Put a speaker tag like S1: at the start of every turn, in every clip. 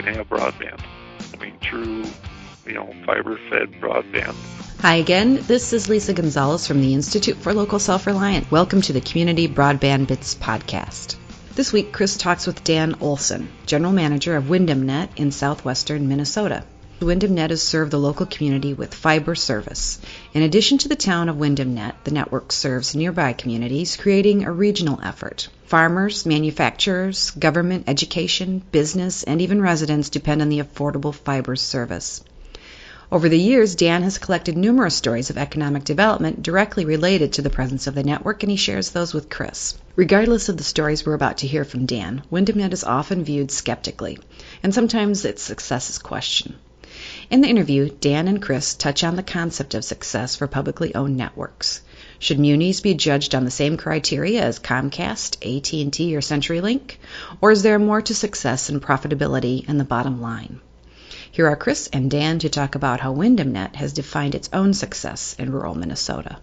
S1: can have broadband. I mean, true, fiber-fed broadband.
S2: Hi again, this is Lisa Gonzalez from the Institute for Local Self-Reliance. Welcome to the Community Broadband Bits podcast. This week, Chris talks with Dan Olson, General Manager of WindomNet in southwestern Minnesota. WindomNet has served the local community with fiber service. In addition to the town of WindomNet, the network serves nearby communities, creating a regional effort. Farmers, manufacturers, government, education, business, and even residents depend on the affordable fiber service. Over the years, Dan has collected numerous stories of economic development directly related to the presence of the network, and he shares those with Chris. Regardless of the stories we're about to hear from Dan, WindomNet is often viewed skeptically, and sometimes its success is questioned. In the interview, Dan and Chris touch on the concept of success for publicly owned networks. Should munis be judged on the same criteria as Comcast, AT&T, or CenturyLink? Or is there more to success and profitability and the bottom line? Here are Chris and Dan to talk about how WindomNet has defined its own success in rural Minnesota.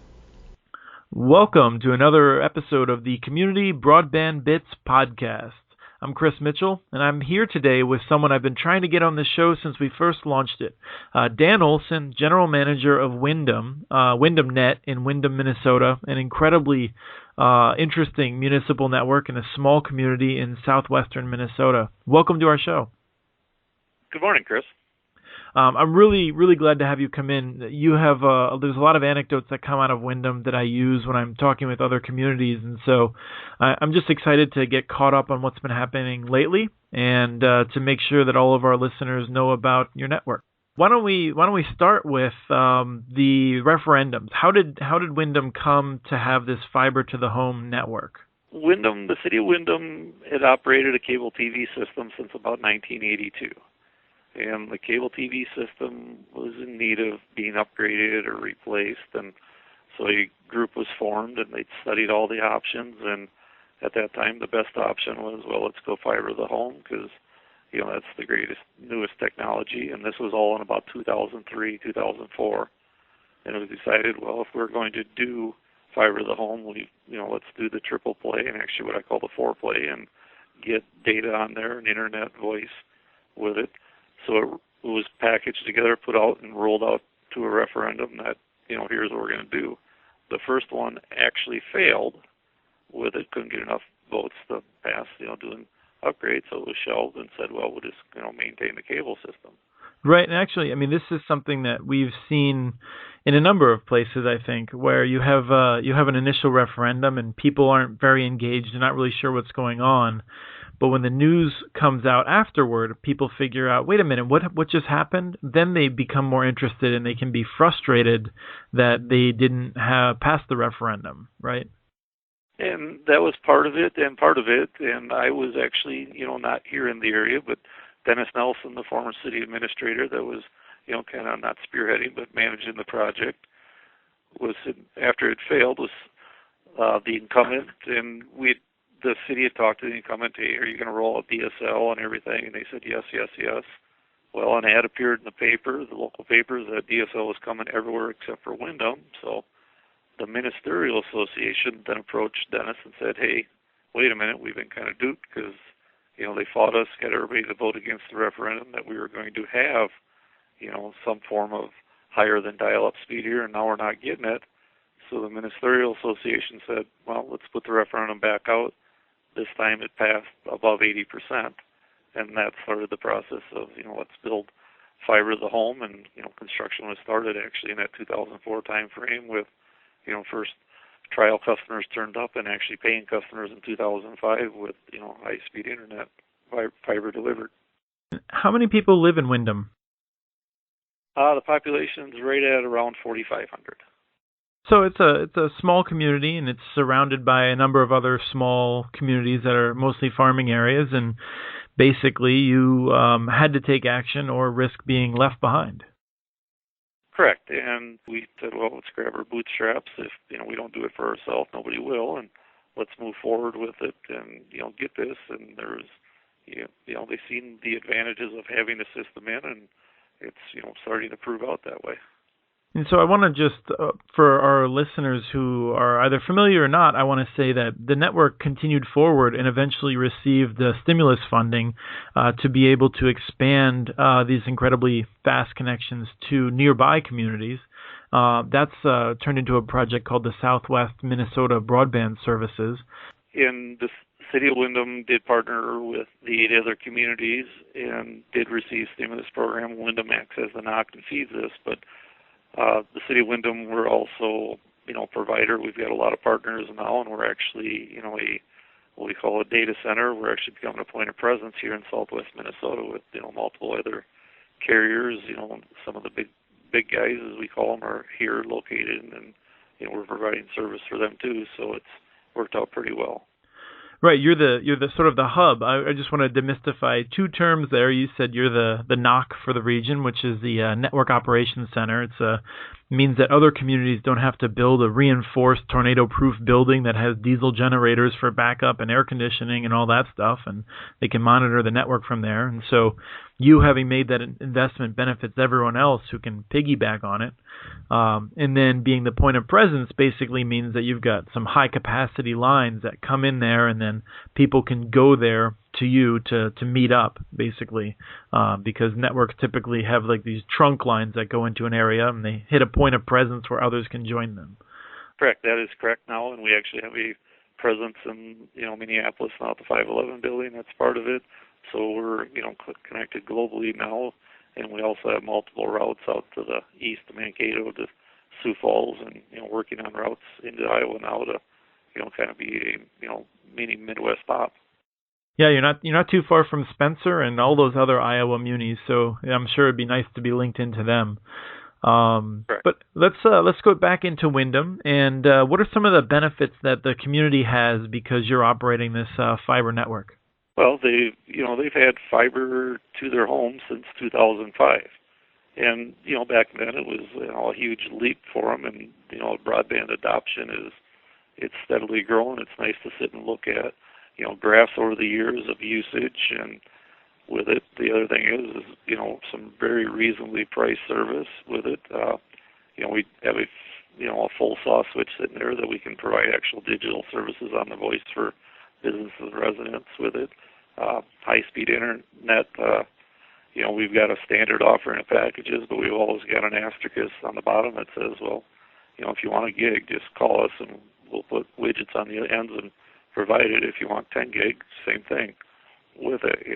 S3: Welcome to another episode of the Community Broadband Bits podcast. I'm Chris Mitchell, and I'm here today with someone I've been trying to get on the show since we first launched it. Dan Olson, General Manager of WindomNet in Windom, Minnesota, an incredibly interesting municipal network in a small community in southwestern Minnesota. Welcome to our show.
S1: Good morning, Chris.
S3: I'm really glad to have you come in. You have there's a lot of anecdotes that come out of Windom that I use when I'm talking with other communities, and so I'm just excited to get caught up on what's been happening lately and to make sure that all of our listeners know about your network. Why don't we start with the referendums? How did Windom come to have this fiber to the home network?
S1: Windom, the city of Windom, had operated a cable TV system since about 1982. And the cable TV system was in need of being upgraded or replaced, and so a group was formed, and they studied all the options, and at that time the best option was, well, let's go fiber to the home, because that's the newest technology, and this was all in about 2003, 2004, and it was decided, well, if we're going to do fiber to the home, let's do the triple play, and actually what I call the four play, and get data on there and internet voice with it. So it was packaged together, put out, and rolled out to a referendum that, here's what we're going to do. The first one actually failed with it, couldn't get enough votes to pass, doing upgrades, so it was shelved and said, well, we'll just, maintain the cable system.
S3: Right, and actually, this is something that we've seen in a number of places, I think, where you have an initial referendum and people aren't very engaged and not really sure what's going on. But when the news comes out afterward, people figure out, wait a minute, what just happened? Then they become more interested and they can be frustrated that they didn't pass the referendum, right?
S1: And that was part of it, and I was actually, not here in the area, but Dennis Nelson, the former city administrator that was, kind of not spearheading but managing the project, was, after it failed, was the incumbent, and the city had talked to the incumbent, hey, are you going to roll out DSL and everything? And they said, yes. Well, an ad appeared in the paper, the local papers, that DSL was coming everywhere except for Windom. So the Ministerial Association then approached Dennis and said, hey, wait a minute, we've been kind of duped because, they fought us, got everybody to vote against the referendum that we were going to have, some form of higher than dial-up speed here, and now we're not getting it. So the Ministerial Association said, well, let's put the referendum back out. This time it passed above 80%, and that started the process of, let's build fiber to the home, and, construction was started actually in that 2004 time frame with, first trial customers turned up and actually paying customers in 2005 with, high-speed internet fiber delivered.
S3: How many people live in Windom?
S1: The population's right at around 4,500.
S3: So it's a small community, and it's surrounded by a number of other small communities that are mostly farming areas, and basically you had to take action or risk being left behind.
S1: Correct, and we said, well, let's grab our bootstraps. If we don't do it for ourselves, nobody will, and let's move forward with it and get this. And there's they've seen the advantages of having the system in, and it's starting to prove out that way.
S3: And so I want to just, for our listeners who are either familiar or not, I want to say that the network continued forward and eventually received the stimulus funding to be able to expand these incredibly fast connections to nearby communities. That's turned into a project called the Southwest Minnesota Broadband Services.
S1: And the City of Windom did partner with the 8 other communities and did receive stimulus program. WindomNet as the NOC and feeds this, but the City of Windom, we're also, provider. We've got a lot of partners now, and we're actually, what we call a data center. We're actually becoming a point of presence here in Southwest Minnesota with, multiple other carriers. Some of the big guys, as we call them, are here located, and we're providing service for them too. So it's worked out pretty well.
S3: Right, you're the sort of the hub. I just want to demystify 2 terms there. You said you're the NOC for the region, which is the Network Operations Center. It means that other communities don't have to build a reinforced tornado-proof building that has diesel generators for backup and air conditioning and all that stuff, and they can monitor the network from there. And so you having made that investment benefits everyone else who can piggyback on it. And then being the point of presence basically means that you've got some high-capacity lines that come in there, and then people can go there to you to meet up, basically, because networks typically have like these trunk lines that go into an area, and they hit a point of presence where others can join them.
S1: Correct. That is correct now, and we actually have a presence in Minneapolis now at the 511 building. That's part of it. So we're connected globally now, and we also have multiple routes out to the east, to Mankato, to Sioux Falls, and working on routes into Iowa now to kind of be a mini Midwest hop.
S3: Yeah, you're not too far from Spencer and all those other Iowa munis, so I'm sure it'd be nice to be linked into them. But let's go back into Windom, and what are some of the benefits that the community has because you're operating this fiber network?
S1: Well, they've had fiber to their homes since 2005, and back then it was a huge leap for them, and broadband adoption it's steadily growing. It's nice to sit and look at graphs over the years of usage, and with it, the other thing is some very reasonably priced service with it. We have a full saw switch sitting there that we can provide actual digital services on the voice for businesses and residents with it. High-speed internet, we've got a standard offering of packages, but we've always got an asterisk on the bottom that says, well, if you want a gig, just call us and we'll put widgets on the ends and provide it. If you want 10 gig, same thing with it.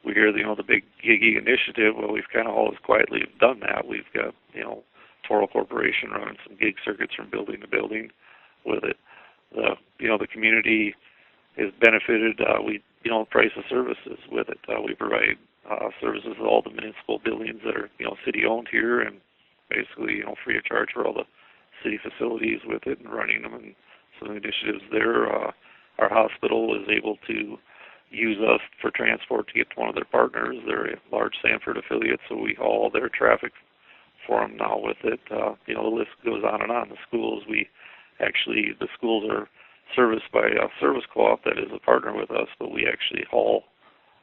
S1: We hear the big giggy initiative. Well, we've kind of always quietly done that. We've got Toro Corporation running some gig circuits from building to building with it. The community is benefited. We price of services with it. We provide services to all the municipal buildings that are city owned here, and basically free of charge for all the city facilities with it and running them, and some initiatives there. Our hospital is able to use us for transport to get to one of their partners. They're a large Sanford affiliate, so we haul their traffic for them now with it. The list goes on and on. The schools, the schools are serviced by a service co-op that is a partner with us, but we actually haul,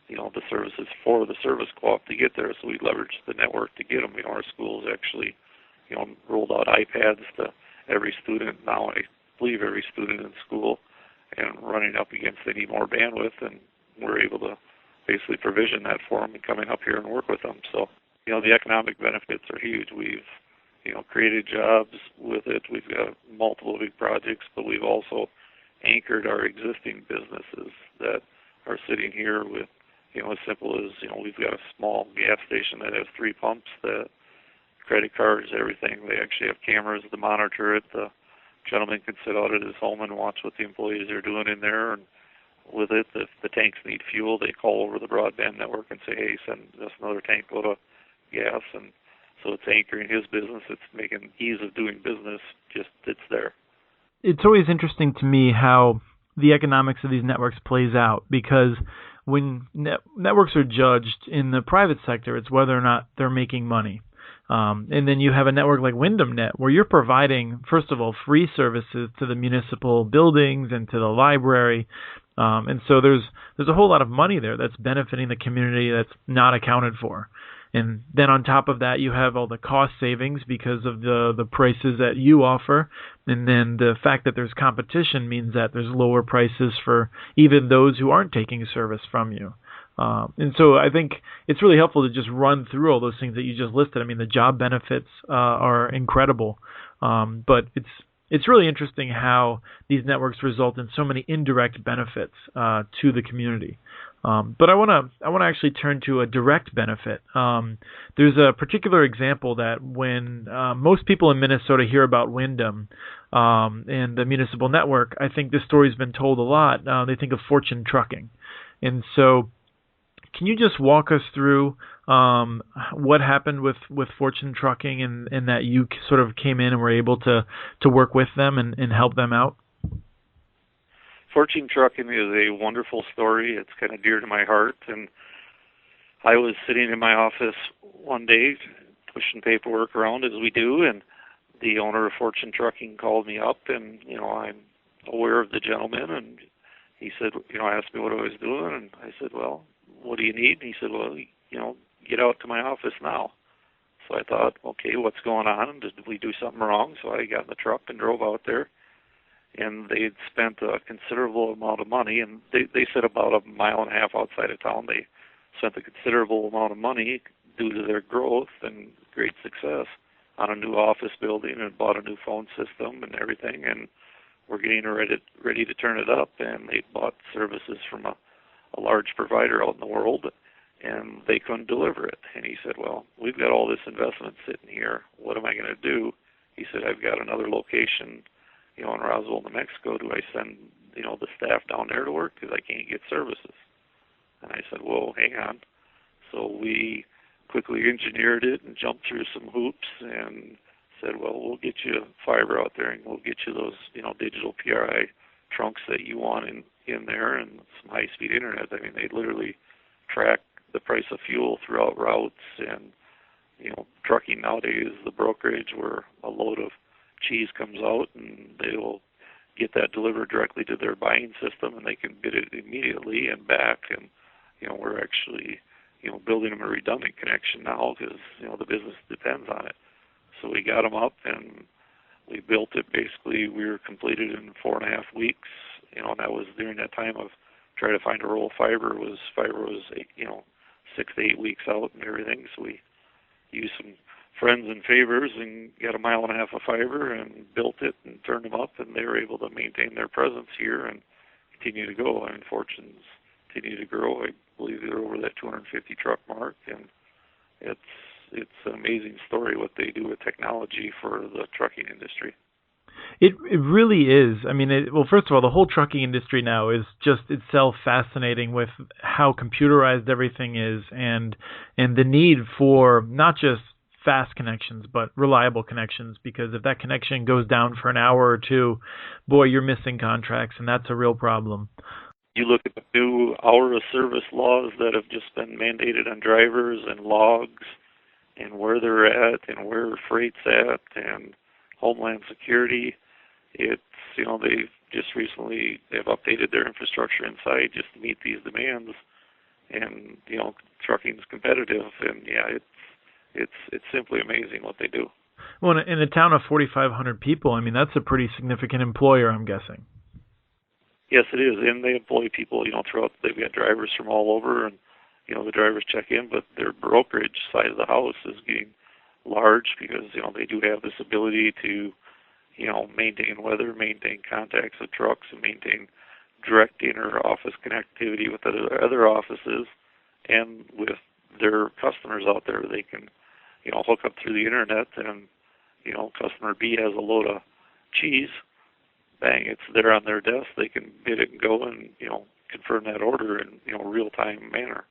S1: the services for the service co-op to get there, so we leverage the network to get them. Our schools actually, rolled out iPads to every student now, I believe every student in school, and running up against they need more bandwidth, and we're able to basically provision that for them and coming up here and work with them. So, the economic benefits are huge. We've, created jobs with it. We've got multiple big projects, but we've also anchored our existing businesses that are sitting here with, as simple as, we've got a small gas station that has 3 pumps, that credit cards, everything. They actually have cameras to monitor it. The gentleman can sit out at his home and watch what the employees are doing in there. And with it, if the tanks need fuel, they call over the broadband network and say, hey, send us another tank load of gas. And so it's anchoring his business. It's making ease of doing business. It's there.
S3: It's always interesting to me how the economics of these networks plays out, because when networks are judged in the private sector, it's whether or not they're making money. And then you have a network like WindomNet, where you're providing, first of all, free services to the municipal buildings and to the library. And so there's a whole lot of money there that's benefiting the community that's not accounted for. And then on top of that, you have all the cost savings because of the prices that you offer. And then the fact that there's competition means that there's lower prices for even those who aren't taking service from you. And so I think it's really helpful to just run through all those things that you just listed. I mean, the job benefits are incredible, but it's really interesting how these networks result in so many indirect benefits to the community. But I want to actually turn to a direct benefit. There's a particular example that when most people in Minnesota hear about Windom and the municipal network, I think this story's been told a lot. They think of Fortune Trucking, and so. Can you just walk us through what happened with Fortune Trucking and that you sort of came in and were able to work with them and help them out?
S1: Fortune Trucking is a wonderful story. It's kind of dear to my heart. And I was sitting in my office one day pushing paperwork around as we do, and the owner of Fortune Trucking called me up, and, I'm aware of the gentleman, and he said, asked me what I was doing, and I said, well, what do you need? And he said, well, get out to my office now. So I thought, okay, what's going on? Did we do something wrong? So I got in the truck and drove out there, and they'd spent a considerable amount of money, and they said about a mile and a half outside of town. They spent a considerable amount of money due to their growth and great success on a new office building and bought a new phone system and everything, and we're getting ready to turn it up, and they bought services from a large provider out in the world, and they couldn't deliver it. And he said, well, we've got all this investment sitting here. What am I going to do? He said, I've got another location, in Roswell, New Mexico. Do I send, the staff down there to work because I can't get services? And I said, well, hang on. So we quickly engineered it and jumped through some hoops and said, well, we'll get you fiber out there, and we'll get you those, digital PRI trunks that you want in there, and some high-speed internet. I mean, they literally track the price of fuel throughout routes, and, trucking nowadays, the brokerage where a load of cheese comes out, and they will get that delivered directly to their buying system, and they can bid it immediately and back, and, we're actually, building them a redundant connection now because, the business depends on it. So we got them up, and we built it. Basically, we were completed in 4.5 weeks. And that was during that time of trying to find a roll of fiber was 6 to 8 weeks out and everything. So we used some friends and favors and got 1.5 miles of fiber and built it and turned them up, and they were able to maintain their presence here and continue to go. I mean, Fortune's continue to grow. I believe they're over that 250 truck mark, and it's an amazing story what they do with technology for the trucking industry.
S3: It really is. I mean, first of all, the whole trucking industry now is just itself fascinating with how computerized everything is, and the need for not just fast connections but reliable connections, because if that connection goes down for an hour or two, boy, you're missing contracts, and that's a real problem.
S1: You look at the new hour of service laws that have just been mandated on drivers and logs and where they're at and where freight's at and Homeland Security. It's, they've just recently, they've updated their infrastructure inside just to meet these demands. And, trucking's competitive, and yeah, it's simply amazing what they do.
S3: Well, in a town of 4,500 people, I mean, that's a pretty significant employer, I'm guessing.
S1: Yes, it is, and they employ people, throughout. They've got drivers from all over, and the drivers check in, but their brokerage side of the house is getting large because they do have this ability to maintain weather, maintain contacts with trucks, and maintain direct inter-office connectivity with other offices and with their customers out there. They can hook up through the internet, and customer B has a load of cheese. Bang, it's there on their desk. They can bid it and go and, confirm that order in, real-time manner.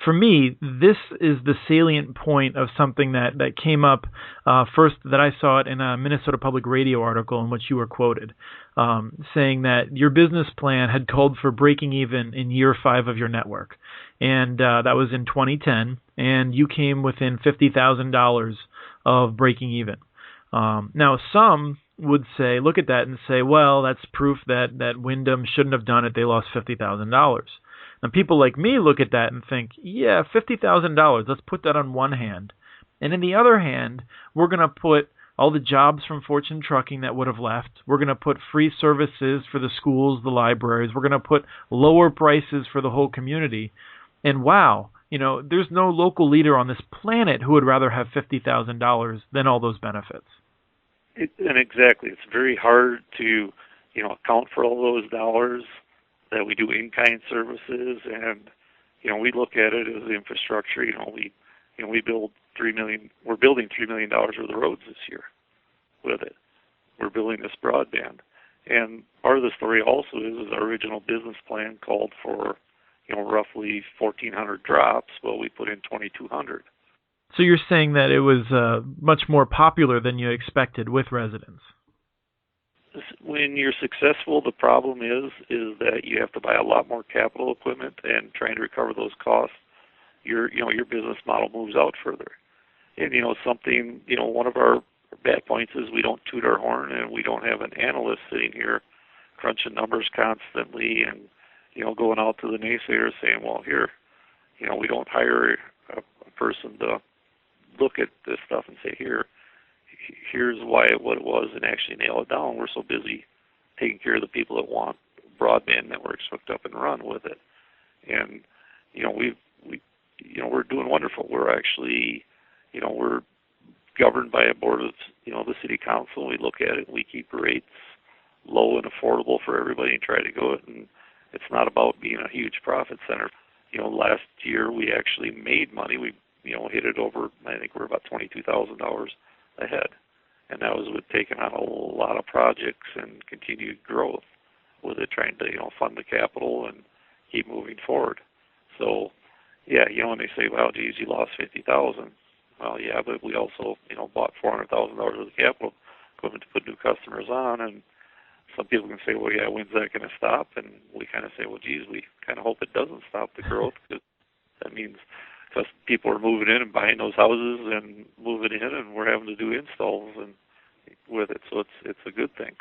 S3: For me, this is the salient point of something that came up first that I saw it in a Minnesota Public Radio article in which you were quoted, saying that your business plan had called for breaking even in year 5 of your network. And that was in 2010, and you came within $50,000 of breaking even. Now, some would say, look at that and say, well, that's proof that Windom shouldn't have done it. They lost $50,000. And people like me look at that and think, yeah, $50,000, let's put that on one hand. And in the other hand, we're going to put all the jobs from Fortune Trucking that would have left. We're going to put free services for the schools, the libraries. We're going to put lower prices for the whole community. And wow, there's no local leader on this planet who would rather have $50,000 than all those benefits.
S1: And exactly, it's very hard to, account for all those dollars that we do in-kind services, and we look at it as infrastructure. We build $3 million. We're building $3 million worth of roads this year with it. We're building this broadband, and part of the story also is our original business plan called for roughly 1,400 drops. Well, we put in 2,200.
S3: So you're saying that it was much more popular than you expected with residents.
S1: When you're successful, the problem is that you have to buy a lot more capital equipment, and trying to recover those costs, your business model moves out further. And one of our bad points is we don't toot our horn, and we don't have an analyst sitting here crunching numbers constantly and going out to the naysayers saying, well, here, we don't hire a person to look at this stuff and say, here's what it was, and actually nail it down. We're so busy taking care of the people that want broadband networks hooked up and run with it. And we're doing wonderful. We're actually we're governed by a board of the city council. We look at it, we keep rates low and affordable for everybody and try to go it. And it's not about being a huge profit center. Last year we actually made money. We hit it over. I think we're about $22,000 ahead, and that was with taking on a lot of projects and continued growth with it, trying to fund the capital and keep moving forward. So yeah, when they say, well, geez, you lost $50,000. Well, yeah, but we also bought $400,000 worth of capital equipment to put new customers on, and some people can say, well, yeah, when's that going to stop? And we kind of say, well, geez, we kind of hope it doesn't stop the growth, because that means people are moving in and buying those houses and moving in, and we're having to do installs and with it. So it's a good thing.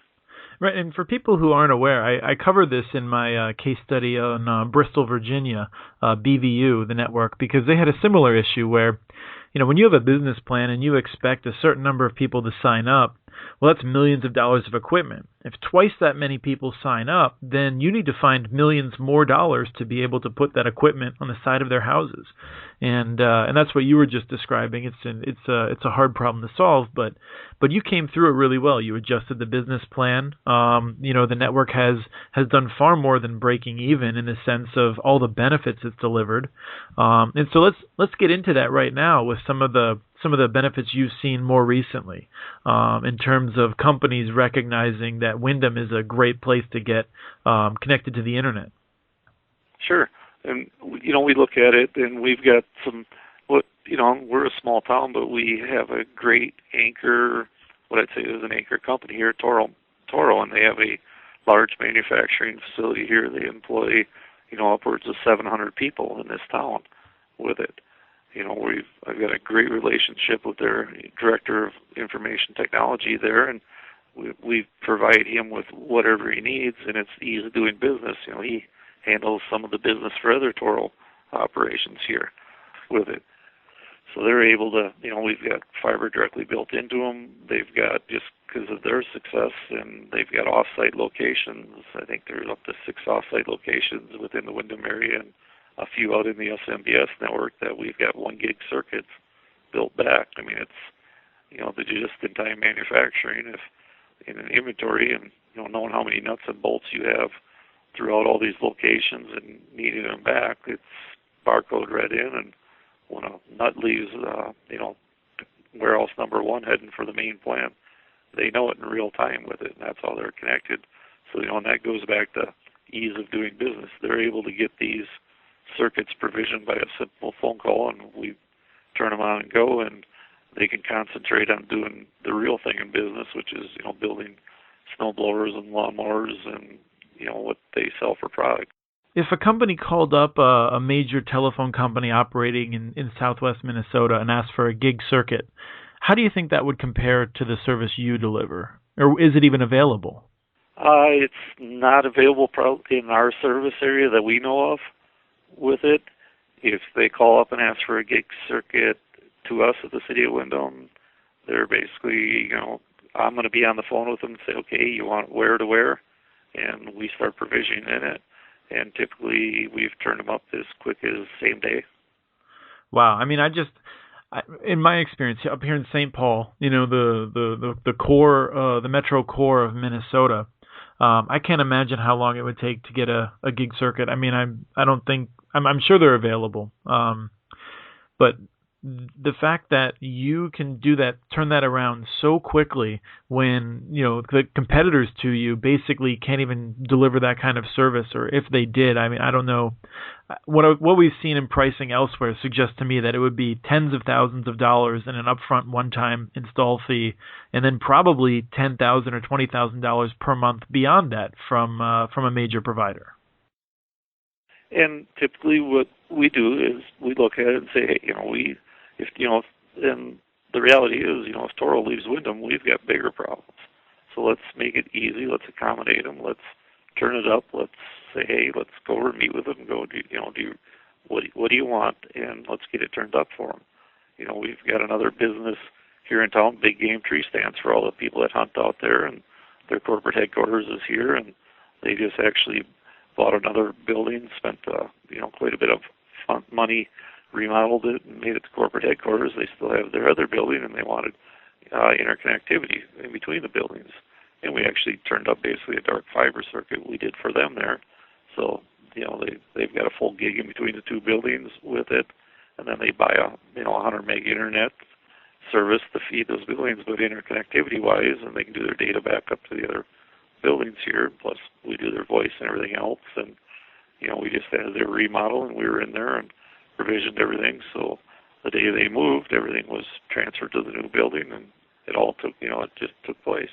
S3: Right, and for people who aren't aware, I covered this in my case study on Bristol, Virginia, BVU, the network, because they had a similar issue where, when you have a business plan and you expect a certain number of people to sign up, well, that's millions of dollars of equipment. If twice that many people sign up, then you need to find millions more dollars to be able to put that equipment on the side of their houses, and that's what you were just describing. It's a hard problem to solve, but you came through it really well. You adjusted the business plan. The network has done far more than breaking even in the sense of all the benefits it's delivered, and so let's get into that right now with some of the benefits you've seen more recently, in terms of companies recognizing that Windom is a great place to get connected to the internet.
S1: Sure. And, we look at it, and we've got we're a small town, but we have a great anchor, what I'd say is an anchor company here, Toro, and they have a large manufacturing facility here. They employ, upwards of 700 people in this town with it. I've got a great relationship with their director of information technology there, and we provide him with whatever he needs, and it's ease of doing business. He handles some of the business for other Toro operations here with it. So they're able to, we've got fiber directly built into them. They've got, just because of their success, and they've got off-site locations. I think there's up to 6 off-site locations within the Windom area, and a few out in the SMBS network that we've got 1 gig circuits built back. I mean, it's, the just-in-time manufacturing, if in an inventory and, knowing how many nuts and bolts you have throughout all these locations and needing them back, it's barcode read in, and when a nut leaves, warehouse number 1 heading for the main plant, they know it in real time with it, and that's how they're connected. So, and that goes back to ease of doing business. They're able to get these circuits provisioned by a simple phone call, and we turn them on and go, and they can concentrate on doing the real thing in business, which is, building snow blowers and lawnmowers and, what they sell for product.
S3: If a company called up a major telephone company operating in southwest Minnesota and asked for a gig circuit, how do you think that would compare to the service you deliver? Or is it even available?
S1: It's not available in our service area that we know of. with it. If they call up and ask for a gig circuit to us at the City of Windom, they're basically, I'm going to be on the phone with them and say, okay, you want where to where? And we start provisioning in it. And typically we've turned them up as quick as same day.
S3: Wow. I mean, in my experience up here in St. Paul, the core, the metro core of Minnesota, I can't imagine how long it would take to get a gig circuit. I mean, I'm sure they're available. But the fact that you can do that, turn that around so quickly when, the competitors to you basically can't even deliver that kind of service, or if they did, I mean, I don't know. What we've seen in pricing elsewhere suggests to me that it would be tens of thousands of dollars in an upfront one-time install fee, and then probably $10,000 or $20,000 per month beyond that from a major provider.
S1: And typically what we do is we look at it and say, hey, and the reality is, if Toro leaves Windom, we've got bigger problems. So let's make it easy. Let's accommodate them. Let's turn it up. Let's say, hey, let's go over and meet with them and go, what do you want? And let's get it turned up for them. We've got another business here in town, Big Game Tree Stands, for all the people that hunt out there, and their corporate headquarters is here, and they just actually bought another building, spent quite a bit of money, remodeled it, and made it the corporate headquarters. They still have their other building, and they wanted interconnectivity in between the buildings. And we actually turned up basically a dark fiber circuit we did for them there. So, they've got a full gig in between the two buildings with it, and then they buy a 100 meg internet service to feed those buildings, but interconnectivity-wise, and they can do their data back up to the other buildings here, plus we do their voice and everything else. And, we just had their remodel, and we were in there and provisioned everything. So the day they moved, everything was transferred to the new building, and it all took, it just took place.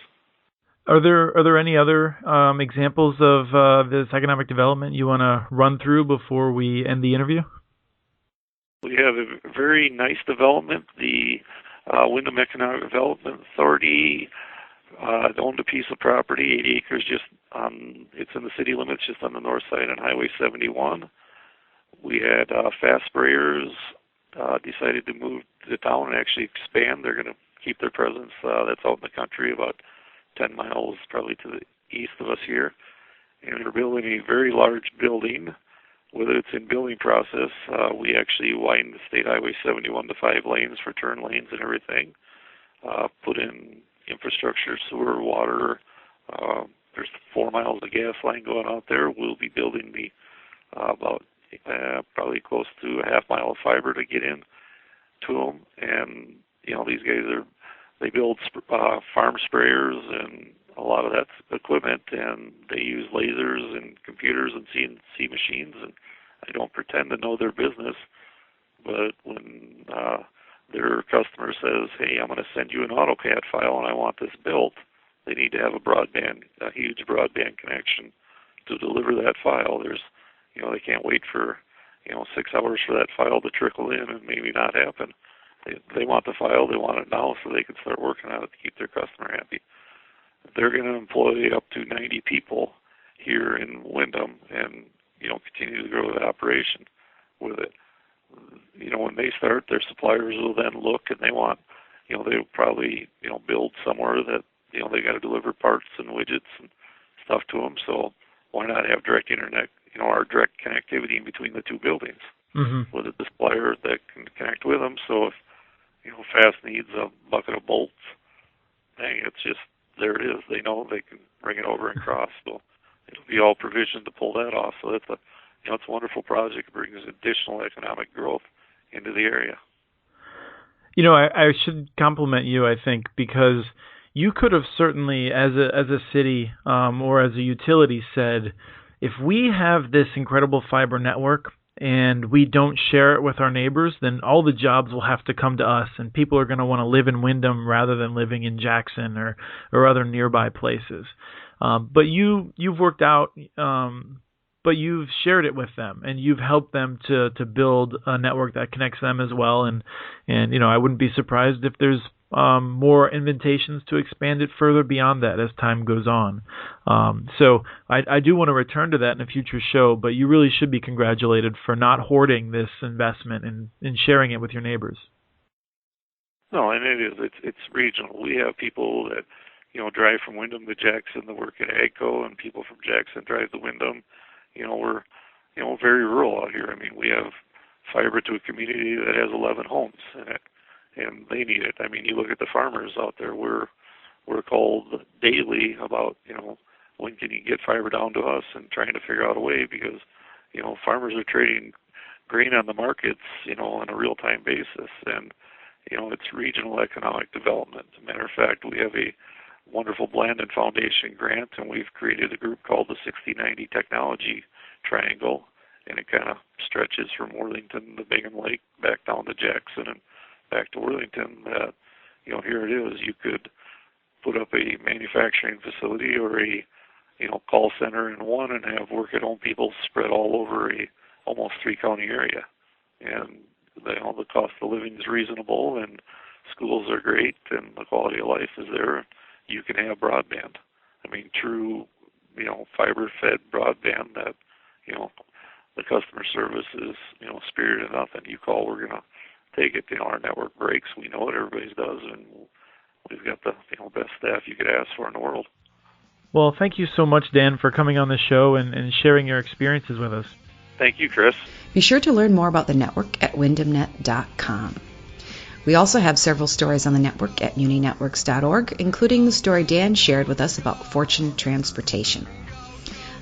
S3: Are there any other examples of this economic development you want to run through before we end the interview?
S1: We have a very nice development. The Windom Economic Development Authority owned a piece of property, 80 acres, it's in the city limits, just on the north side on Highway 71. We had Fast Sprayers decided to move to town and actually expand. They're going to keep their presence that's out in the country, about 10 miles probably to the east of us here. And we're building a very large building. Whether it's in building process, we actually widened the State Highway 71 to 5 lanes for turn lanes and everything. Put in infrastructure, sewer, water. There's 4 miles of gas line going out there. We'll be building the about probably close to a half mile of fiber to get in to them. And these guys they build farm sprayers and a lot of that equipment, and they use lasers and computers and CNC machines. And I don't pretend to know their business, but when their customer says, hey, I'm going to send you an AutoCAD file and I want this built, they need to have a huge broadband connection to deliver that file. They can't wait for 6 hours for that file to trickle in and maybe not happen. They want the file, they want it now so they can start working on it to keep their customer happy. They're going to employ up to 90 people here in Windom and continue to grow the operation with it. When they start, their suppliers will then look and they want, they'll probably build somewhere that they got to deliver parts and widgets and stuff to them. So why not have direct internet, our direct connectivity in between the two buildings with a supplier that can connect with them. So if Fast needs a bucket of bolts, dang, it's just there it is. They know they can bring it over and cross. So it'll be all provisioned to pull that off. So it's a wonderful project. It brings additional economic growth into the area.
S3: I should compliment you, I think, because you could have certainly, as a city or as a utility, said, if we have this incredible fiber network and we don't share it with our neighbors, then all the jobs will have to come to us, and people are going to want to live in Windom rather than living in Jackson or other nearby places. But you've worked out, but you've shared it with them, and you've helped them to build a network that connects them as well. And I wouldn't be surprised if there's more invitations to expand it further beyond that as time goes on. So I do want to return to that in a future show, but you really should be congratulated for not hoarding this investment and sharing it with your neighbors.
S1: No, and it is. It's regional. We have people that, drive from Windom to Jackson to work at AGCO, and people from Jackson drive to Windom. We're, very rural out here. I mean, we have fiber to a community that has 11 homes in it, and they need it. I mean, you look at the farmers out there. We're called daily about, when can you get fiber down to us, and trying to figure out a way because, farmers are trading grain on the markets, on a real-time basis, and it's regional economic development. As a matter of fact, we have a wonderful Blandon Foundation grant, and we've created a group called the 6090 Technology Triangle, and it kind of stretches from Worthington to Bingham Lake back down to Jackson and back to Worthington. Here it is. You could put up a manufacturing facility or a call center in one and have work-at-home people spread all over a almost 3-county area. And the cost of living is reasonable, and schools are great, and the quality of life is there. You can have broadband. I mean, true, fiber-fed broadband that, the customer service is, spirited enough, and you call, we're going to take it. Our network breaks. We know it. Everybody's does, and we've got the best staff you could ask for in the world.
S3: Well, thank you so much, Dan, for coming on the show and sharing your experiences with us.
S1: Thank you, Chris.
S2: Be sure to learn more about the network at WindomNet.com. We also have several stories on the network at muninetworks.org, including the story Dan shared with us about Fortune Transportation.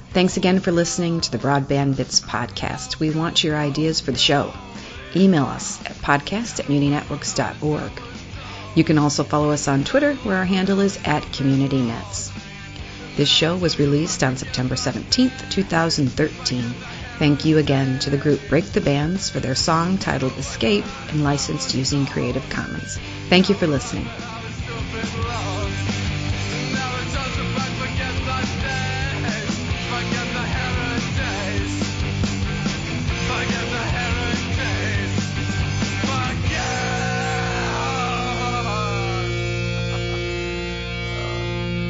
S2: Thanks again for listening to the Broadband Bits podcast. We want your ideas for the show. Email us at podcast@muninetworks.org. You can also follow us on Twitter, where our handle is @CommunityNets. This show was released on September 17th, 2013. Thank you again to the group Break the Bands for their song titled Escape and licensed using Creative Commons. Thank you for listening.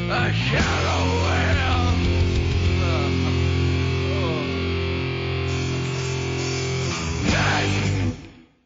S4: A shadow